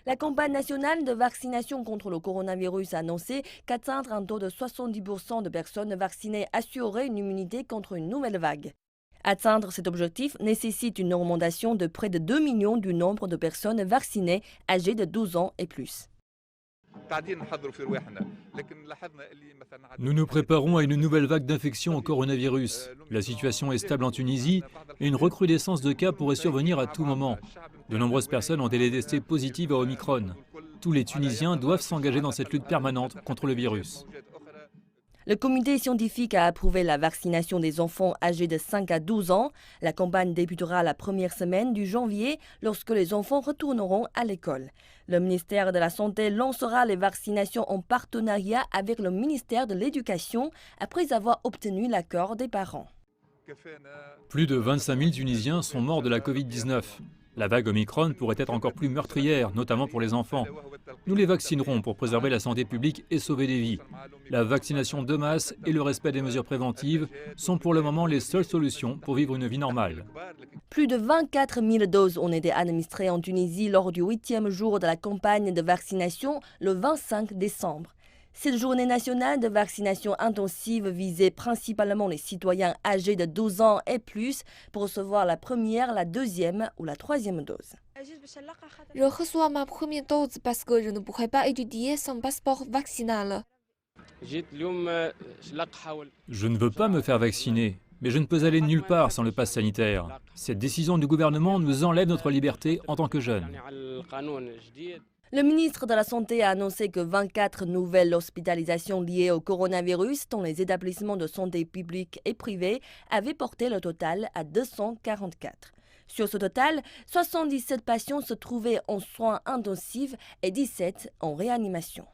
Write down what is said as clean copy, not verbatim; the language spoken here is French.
La campagne nationale de vaccination contre le coronavirus a annoncé qu'atteindre un taux de 70% de personnes vaccinées assurerait une immunité contre une nouvelle vague. Atteindre cet objectif nécessite une augmentation de près de 2 millions du nombre de personnes vaccinées âgées de 12 ans et plus. Nous nous préparons à une nouvelle vague d'infection au coronavirus. La situation est stable en Tunisie et une recrudescence de cas pourrait survenir à tout moment. De nombreuses personnes ont été testées positives à Omicron. Tous les Tunisiens doivent s'engager dans cette lutte permanente contre le virus. Le comité scientifique a approuvé la vaccination des enfants âgés de 5 à 12 ans. La campagne débutera la première semaine du janvier lorsque les enfants retourneront à l'école. Le ministère de la Santé lancera les vaccinations en partenariat avec le ministère de l'Éducation après avoir obtenu l'accord des parents. Plus de 25 000 Tunisiens sont morts de la Covid-19. La vague Omicron pourrait être encore plus meurtrière, notamment pour les enfants. Nous les vaccinerons pour préserver la santé publique et sauver des vies. La vaccination de masse et le respect des mesures préventives sont pour le moment les seules solutions pour vivre une vie normale. Plus de 24 000 doses ont été administrées en Tunisie lors du 8e jour de la campagne de vaccination le 25 décembre. Cette journée nationale de vaccination intensive visait principalement les citoyens âgés de 12 ans et plus pour recevoir la première, la deuxième ou la troisième dose. Je reçois ma première dose parce que je ne pourrais pas étudier sans passeport vaccinal. Je ne veux pas me faire vacciner, mais je ne peux aller nulle part sans le pass sanitaire. Cette décision du gouvernement nous enlève notre liberté en tant que jeunes. Le ministre de la Santé a annoncé que 24 nouvelles hospitalisations liées au coronavirus dans les établissements de santé publics et privés avaient porté le total à 244. Sur ce total, 77 patients se trouvaient en soins intensifs et 17 en réanimation.